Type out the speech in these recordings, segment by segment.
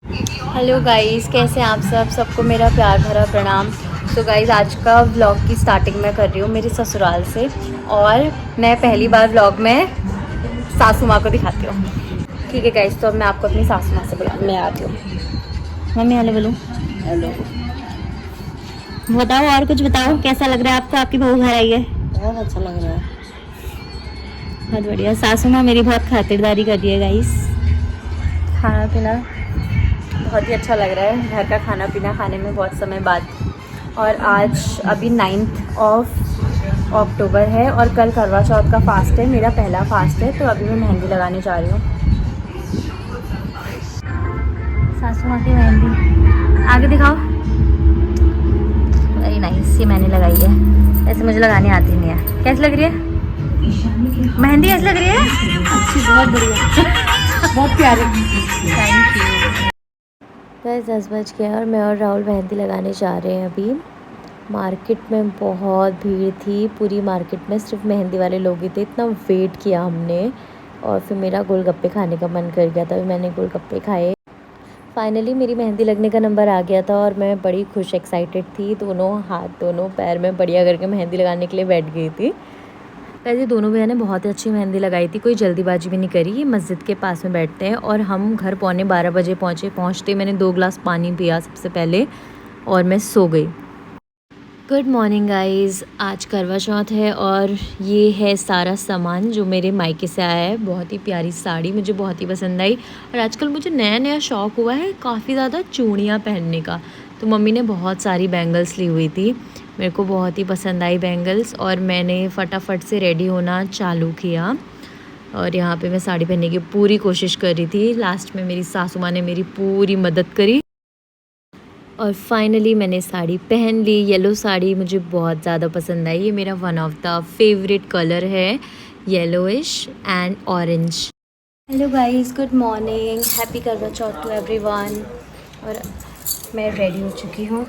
Hello guys, कैसे हैं आप सबको मेरा प्यार भरा प्रणाम। तो गाइस, आज का व्लॉग की स्टार्टिंग मैं कर रही हूँ मेरे ससुराल से। और मैं पहली बार व्लॉग में सासू माँ को दिखाती हूँ। ठीक है गाइस, तो अब मैं आपको अपनी सासू माँ से बुला मैं आती हूँ। मम्मी हेलो बोलो। हेलो। बताओ, और कुछ बताओ, कैसा लग रहा है आपको? आपकी बहू घर आई है। बहुत अच्छा लग रहा है। बहुत बढ़िया। सासू माँ मेरी बहुत खातिरदारी कर रही है गाइस। खाना पीना बहुत ही अच्छा लग रहा है, घर का खाना पीना खाने में बहुत समय बाद। और आज अभी 9 अक्टूबर है और कल करवा चौथ का फास्ट है, मेरा पहला फास्ट है। तो अभी मैं मेहंदी लगाने जा रही हूँ। सासू माँ की मेहंदी आगे दिखाओ। वेरी नाइस, ये मैंने लगाई है। ऐसे मुझे लगाने आती नहीं है। कैसी लग रही है मेहंदी? कैसी लग रही है? अच्छी, बहुत बढ़िया, बहुत प्यारी। Thank you. बस 10 बज गया और मैं और राहुल मेहंदी लगाने जा रहे हैं अभी। मार्केट में बहुत भीड़ थी, पूरी मार्केट में सिर्फ मेहंदी वाले लोग ही थे। इतना वेट किया हमने और फिर मेरा गोलगप्पे खाने का मन कर गया था, मैंने गोलगप्पे खाए। फाइनली मेरी मेहंदी लगने का नंबर आ गया था और मैं बड़ी खुश एक्साइटेड थी। दोनों हाथ दोनों पैर में बढ़िया करके मेहंदी लगाने के लिए बैठ गई थी। वैसे दोनों भैया ने बहुत ही अच्छी मेहंदी लगाई थी, कोई जल्दीबाजी भी नहीं करी। ये मस्जिद के पास में बैठते हैं और हम घर पौने 12 बजे पहुँचते मैंने 2 गिलास पानी पिया सबसे पहले और मैं सो गई। गुड मॉर्निंग गाइज़, आज करवा चौथ है और ये है सारा सामान जो मेरे मायके से आया है। बहुत ही प्यारी साड़ी मुझे बहुत ही पसंद आई। और आजकल मुझे नया नया शौक़ हुआ है काफ़ी ज़्यादा चूड़ियाँ पहनने का। तो मम्मी ने बहुत सारी बैंगल्स ली हुई थी, मेरे को बहुत ही पसंद आई बैंगल्स और मैंने फटाफट से रेडी होना चालू किया। और यहाँ पे मैं साड़ी पहनने की पूरी कोशिश कर रही थी। लास्ट में मेरी सासू माँ ने मेरी पूरी मदद करी और फाइनली मैंने साड़ी पहन ली। येलो साड़ी मुझे बहुत ज़्यादा पसंद आई। ये मेरा one of the favourite colour है, yellowish and orange. Hello guys, good morning, happy Karva Chauth to everyone. और मैं रेडी हो चुकी हूँ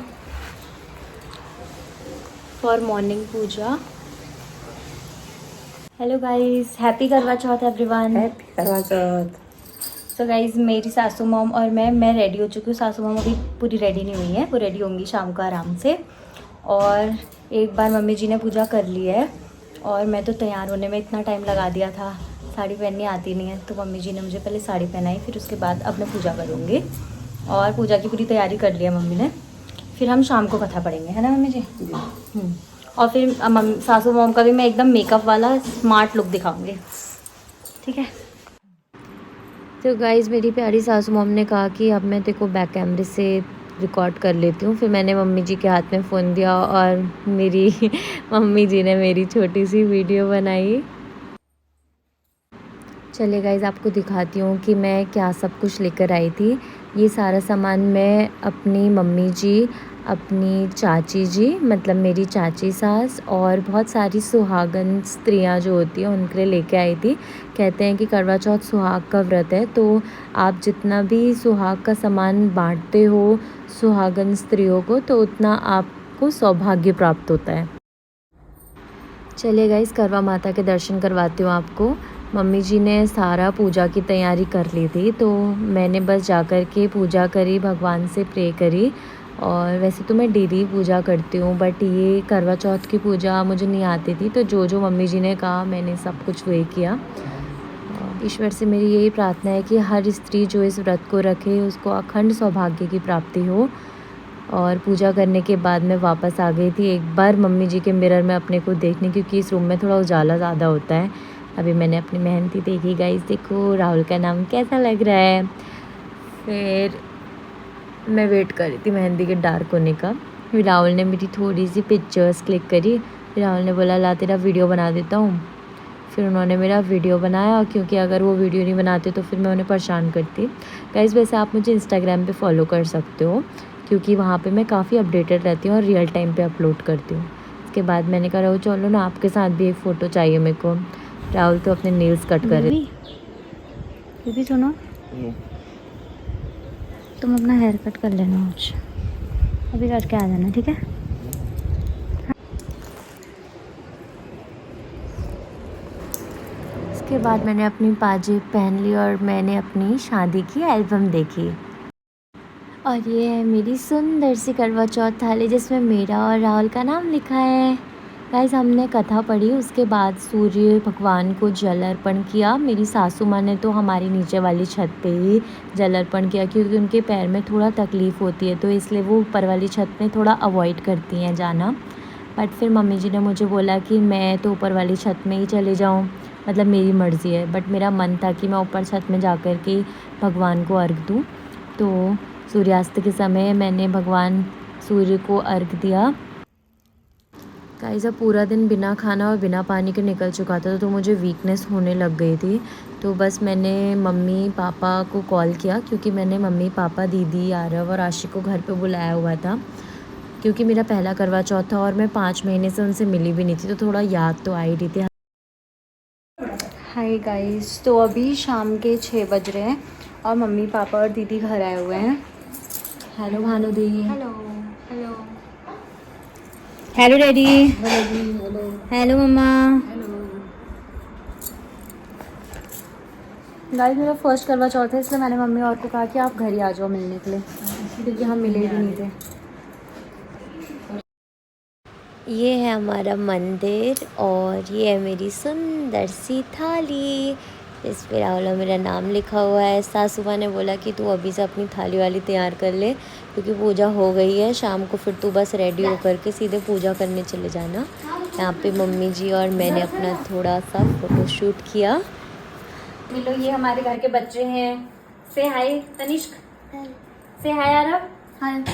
for morning puja. Hello guys, happy Karva Chauth everyone. Happy Karva चौथ। तो गाइज़, मेरी सासू मॉम और मैं रेडी हो चुकी हूँ। सासू मॉम अभी पूरी रेडी नहीं हुई है, वो रेडी होंगी शाम को आराम से। और एक बार मम्मी जी ने पूजा कर ली है और मैं तो तैयार होने में इतना टाइम लगा दिया था, साड़ी पहननी आती नहीं है। तो मम्मी जी ने मुझे पहले साड़ी पहनाई, फिर उसके बाद अब मैं पूजा करूँगी। और पूजा की पूरी तैयारी कर लिया मम्मी ने। फिर हम शाम को कथा पढ़ेंगे, है ना मम्मी जी? और फिर सासू मॉम का भी मैं एकदम मेकअप वाला स्मार्ट लुक दिखाऊँगी, ठीक है? तो गाइज़, मेरी प्यारी सासू मॉम ने कहा कि अब मैं तेरे को बैक कैमरे से रिकॉर्ड कर लेती हूँ। फिर मैंने मम्मी जी के हाथ में फ़ोन दिया और मेरी मम्मी जी ने मेरी छोटी सी वीडियो बनाई। चलिए गाइज़, आपको दिखाती हूँ कि मैं क्या सब कुछ लेकर आई थी। ये सारा सामान मैं अपनी मम्मी जी, अपनी चाची जी, मतलब मेरी चाची सास और बहुत सारी सुहागन स्त्रियाँ जो होती हैं उनके लिए लेके आई थी। कहते हैं कि करवा चौथ सुहाग का व्रत है, तो आप जितना भी सुहाग का सामान बांटते हो सुहागन स्त्रियों को, तो उतना आपको सौभाग्य प्राप्त होता है। चलिए गाइस, करवा माता के दर्शन करवाती हूँ आपको। मम्मी जी ने सारा पूजा की तैयारी कर ली थी, तो मैंने बस जाकर के पूजा करी, भगवान से प्रे करी। और वैसे तो मैं डेली पूजा करती हूँ, बट ये करवा चौथ की पूजा मुझे नहीं आती थी, तो जो जो मम्मी जी ने कहा मैंने सब कुछ वही किया। ईश्वर से मेरी यही प्रार्थना है कि हर स्त्री जो इस व्रत को रखे उसको अखंड सौभाग्य की प्राप्ति हो। और पूजा करने के बाद मैं वापस आ गई थी एक बार मम्मी जी के मिरर में अपने को देखने, क्योंकि इस रूम में थोड़ा उजाला ज़्यादा होता है। अभी मैंने अपनी मेहंदी देखी गाइस, देखो राहुल का नाम कैसा लग रहा है। फिर मैं वेट कर रही थी मेहंदी के डार्क होने का। फिर राहुल ने मेरी थोड़ी सी पिक्चर्स क्लिक करी। फिर राहुल ने बोला ला तेरा वीडियो बना देता हूँ। फिर उन्होंने मेरा वीडियो बनाया, क्योंकि अगर वो वीडियो नहीं बनाते तो फिर मैं उन्हें परेशान करती। गाइस, वैसे आप मुझे इंस्टाग्राम पे फॉलो कर सकते हो, क्योंकि वहाँ पे मैं काफ़ी अपडेटेड रहती हूँ और रियल टाइम पे अपलोड करती हूँ। इसके बाद मैंने कहा राहुल चलो ना, आपके साथ भी एक फ़ोटो चाहिए मेरे को। राहुल तो अपने नेल्स कट कर रहे। भी सुनो, तुम अपना हेयर कट कर लेना आज, अभी करके आ जाना, ठीक है? उसके बाद मैंने अपनी पाजेब पहन ली और मैंने अपनी शादी की एल्बम देखी। और ये है मेरी सुंदर सी करवा चौथ थाली जिसमें मेरा और राहुल का नाम लिखा है। गाइस हमने कथा पढ़ी, उसके बाद सूर्य भगवान को जल अर्पण किया। मेरी सासू माँ ने तो हमारी नीचे वाली छत पे ही जल अर्पण किया क्योंकि उनके पैर में थोड़ा तकलीफ़ होती है, तो इसलिए वो ऊपर वाली छत में थोड़ा अवॉइड करती हैं जाना। बट फिर मम्मी जी ने मुझे बोला कि मैं तो ऊपर वाली छत में ही चले जाऊँ, मतलब मेरी मर्ज़ी है। बट मेरा मन था कि मैं ऊपर छत में जा कर के भगवान को अर्घ दूँ। तो सूर्यास्त के समय मैंने भगवान सूर्य को अर्घ दिया। गाइस अब पूरा दिन बिना खाना और बिना पानी के निकल चुका था, तो मुझे वीकनेस होने लग गई थी। तो बस मैंने मम्मी पापा को कॉल किया क्योंकि मैंने मम्मी पापा दीदी आरव और आशिक को घर पे बुलाया हुआ था, क्योंकि मेरा पहला करवा चौथ था और मैं 5 महीने से उनसे मिली भी नहीं थी, तो थोड़ा याद तो आ ही रही थी। हाय गाइस, तो अभी शाम के 6 बज रहे हैं और मम्मी पापा और दीदी घर आए हुए हैं। हेलो भानु दी। Hello hello hello daddy. Hello mama. Guys मेरा फर्स्ट करवा चौथ है, इसलिए मैंने मम्मी और को कहा कि आप घर ही आ जाओ मिलने के लिए, क्योंकि हम मिले भी नहीं थे। ये है हमारा मंदिर और ये है मेरी सुंदर सी थाली, इस पे राहुल और मेरा नाम लिखा हुआ है। सासू माँ ने बोला कि तू अभी से अपनी थाली वाली तैयार कर ले क्योंकि पूजा हो गई है, शाम को फिर तू बस रेडी होकर के सीधे पूजा करने चले जाना। यहाँ पे मम्मी जी और मैंने अपना थोड़ा सा फ़ोटोशूट किया। मिलो, ये हमारे घर के बच्चे हैं। से हाय तनिष्क, से हाय आरव। हाय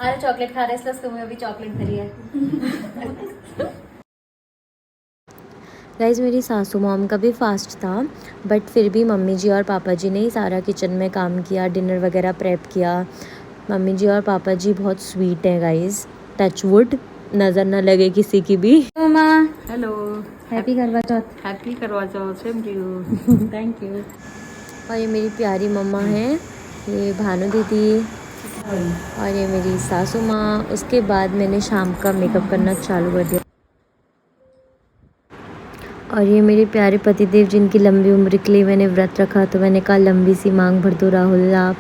आरव चॉकलेट खा रहा है इसलिए उसके मुँह में भी चॉकलेट भरी है। गाइज़ मेरी सासू मॉम का भी फास्ट था, बट फिर भी मम्मी जी और पापा जी ने ही सारा किचन में काम किया, डिनर वगैरह प्रेप किया। मम्मी जी और पापा जी बहुत स्वीट हैं गाइज़, टच वुड, नज़र ना लगे किसी की भी। मम्मा hello, happy Karva Chauth. Happy Karva Chauth, same to you. Thank you. और ये मेरी प्यारी मम्मा हैं, ये भानु दीदी और ये मेरी सासू माँ। उसके बाद मैंने शाम का मेकअप करना चालू कर दिया। और ये मेरे प्यारे पतिदेव जिनकी लंबी उम्र के लिए मैंने व्रत रखा, तो मैंने कहा लंबी सी मांग भर दो राहुल आप।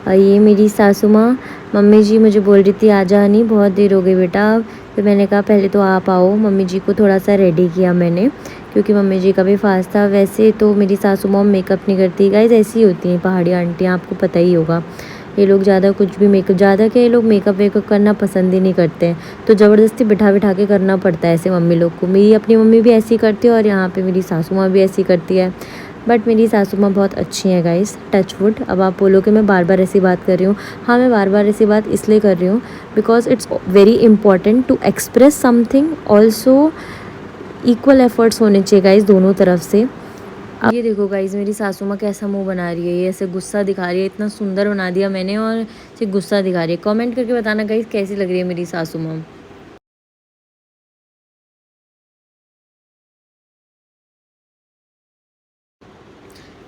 और ये मेरी सासू माँ, मम्मी जी मुझे बोल रही थी आजा नहीं, बहुत देर हो गई बेटा। फिर मैंने कहा पहले तो आप आओ। मम्मी जी को थोड़ा सा रेडी किया मैंने क्योंकि मम्मी जी का भी फास्ट था। वैसे तो मेरी सासू माँ मेकअप नहीं करती गाइस, ऐसी होती हैं पहाड़ी आंटियाँ, आपको पता ही होगा। ये लोग ज़्यादा कुछ भी मेकअप, ज़्यादा क्या ये लोग मेकअप वेकअप करना पसंद ही नहीं करते हैं, तो ज़बरदस्ती बिठा बिठा के करना पड़ता है ऐसे मम्मी लोग को। मेरी अपनी मम्मी भी ऐसी करती है और यहाँ पे मेरी सासू माँ भी ऐसी करती है। बट मेरी सासू माँ बहुत अच्छी है गाइस, टच वुड। अब आप बोलो कि मैं बार बार ऐसी बात कर रही हूँ, हाँ मैं बार बार ऐसी बात इसलिए कर रही हूँ because it's very important to express something. Also equal efforts होने चाहिए गाइस दोनों तरफ से। अब ये देखो गाइज मेरी सासू माँ कैसा मुंह बना रही है, ये ऐसे गुस्सा दिखा रही है। इतना सुंदर बना दिया मैंने और सिर्फ गुस्सा दिखा रही है। कमेंट करके बताना गाइज कैसी लग रही है मेरी सासू माँ।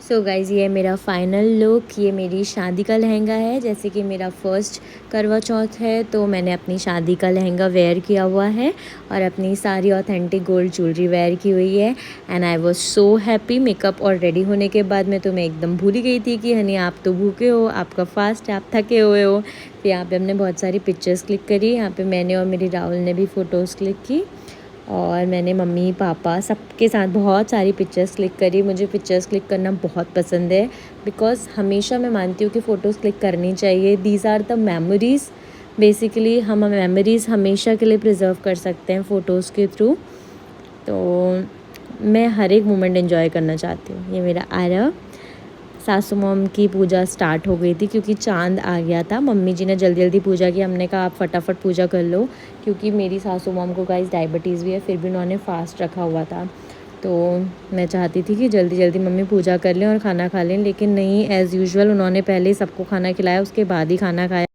सो गाइज़ ये मेरा फ़ाइनल लुक, ये मेरी शादी का लहंगा है। जैसे कि मेरा फर्स्ट करवा चौथ है तो मैंने अपनी शादी का लहंगा वेयर किया हुआ है और अपनी सारी ऑथेंटिक गोल्ड ज्वेलरी वेयर की हुई है। And I was so happy. Makeup और रेडी होने के बाद में तो मैं एकदम भूल ही गई थी कि हनी आप तो भूखे हो, आपका फास्ट है, आप थके हुए हो। फिर यहाँ पे हमने बहुत सारी पिक्चर्स क्लिक करी। यहाँ पे मैंने और मेरी राहुल ने भी फ़ोटोज़ क्लिक की और मैंने मम्मी पापा सबके साथ बहुत सारी पिक्चर्स क्लिक करी। मुझे पिक्चर्स क्लिक करना बहुत पसंद है बिकॉज़ हमेशा मैं मानती हूँ कि फ़ोटोज़ क्लिक करनी चाहिए। These are the memories, basically हम मेमोरीज़ हमेशा के लिए प्रिजर्व कर सकते हैं फ़ोटोज़ के थ्रू। तो मैं हर एक मोमेंट एंजॉय करना चाहती हूँ। ये मेरा आरव। सासू मॉम की पूजा स्टार्ट हो गई थी क्योंकि चांद आ गया था। मम्मी जी ने जल्दी जल्दी पूजा की, हमने कहा आप फटाफट पूजा कर लो क्योंकि मेरी सासू मॉम को गाइस डायबिटीज़ भी है, फिर भी उन्होंने फास्ट रखा हुआ था। तो मैं चाहती थी कि जल्दी जल्दी मम्मी पूजा कर लें और खाना खा लें, लेकिन नहीं, एज़ यूजुअल उन्होंने पहले ही सबको खाना खिलाया, उसके बाद ही खाना खाया।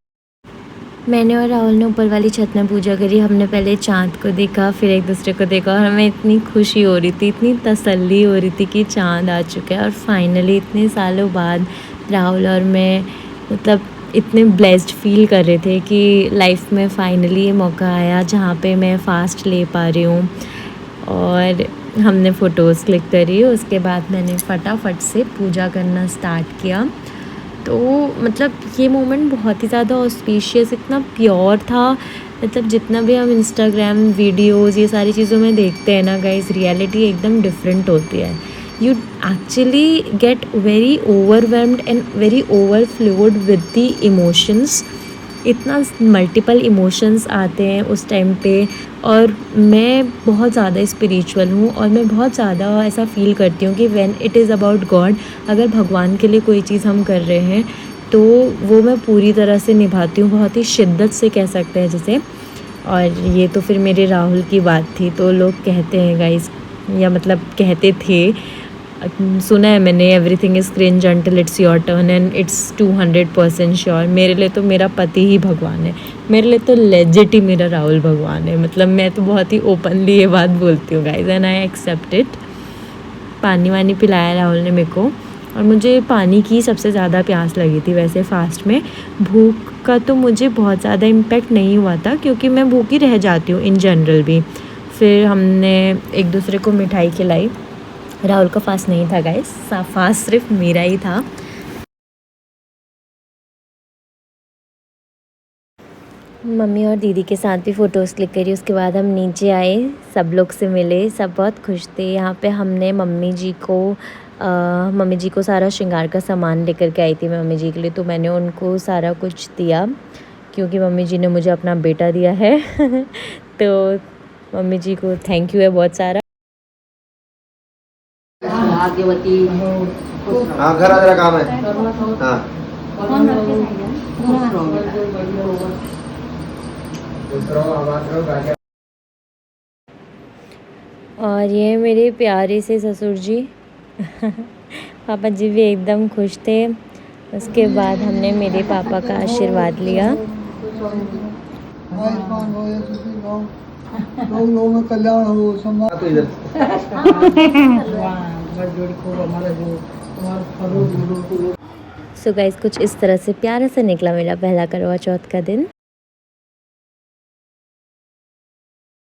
मैंने और राहुल ने ऊपर वाली छत में पूजा करी। हमने पहले चाँद को देखा, फिर एक दूसरे को देखा और हमें इतनी खुशी हो रही थी, इतनी तसल्ली हो रही थी कि चाँद आ चुका है। और फाइनली इतने सालों बाद राहुल और मैं मतलब इतने ब्लेस्ड फील कर रहे थे कि लाइफ में फाइनली ये मौका आया जहाँ पे मैं फ़ास्ट ले पा रही हूँ। और हमने फ़ोटोज़ क्लिक करी, उसके बाद मैंने फटाफट से पूजा करना स्टार्ट किया। तो मतलब ये मोमेंट बहुत ही ज़्यादा ऑस्पिशियस, इतना प्योर था। मतलब जितना भी हम इंस्टाग्राम वीडियोज़ ये सारी चीज़ों में देखते हैं ना गाइस, रियलिटी एकदम डिफरेंट होती है। You actually get very overwhelmed and very overflowed with the emotions. इतना मल्टीपल इमोशंस आते हैं उस टाइम पे। और मैं बहुत ज़्यादा स्पिरिचुअल हूँ और मैं बहुत ज़्यादा ऐसा फ़ील करती हूँ कि when it is about God, अगर भगवान के लिए कोई चीज़ हम कर रहे हैं तो वो मैं पूरी तरह से निभाती हूँ, बहुत ही शिद्दत से कह सकते हैं जिसे। और ये तो फिर मेरे राहुल की बात थी। तो लोग कहते हैं गाइस, या मतलब कहते थे, सुना है मैंने, everything is cringe until it's your turn and it's 200% sure. मेरे लिए तो मेरा पति ही भगवान है, मेरे लिए तो लेजिट ही मेरा राहुल भगवान है। मतलब मैं तो बहुत ही ओपनली ये बात बोलती हूँ guys, and I accept it. पानी वानी पिलाया राहुल ने मेरे को, और मुझे पानी की सबसे ज़्यादा प्यास लगी थी वैसे फास्ट में। भूख का तो मुझे बहुत ज़्यादा इम्पेक्ट नहीं हुआ था क्योंकि मैं भूखी रह जाती हूँ इन जनरल भी। फिर हमने एक दूसरे को मिठाई खिलाई। राहुल का फास्ट नहीं था गाइस, फास्ट सिर्फ मेरा ही था। मम्मी और दीदी के साथ भी फ़ोटोज़ क्लिक करी। उसके बाद हम नीचे आए, सब लोग से मिले, सब बहुत खुश थे। यहाँ पे हमने मम्मी जी को सारा श्रृंगार का सामान लेकर के आई थी मैं मम्मी जी के लिए, तो मैंने उनको सारा कुछ दिया क्योंकि मम्मी जी ने मुझे अपना बेटा दिया है तो मम्मी जी को थैंक यू है बहुत सारा। भाग्यवती हाँ घर जरा काम है। हाँ और ये मेरे प्यारे से ससुर जी पापा जी भी एकदम खुश थे। उसके बाद हमने मेरे पापा का आशीर्वाद लिया। लोगों में कल्याण हो समाज। तो इधर सो गाइस, कुछ इस तरह से प्यारा सा निकला मेरा पहला करवा चौथ का दिन।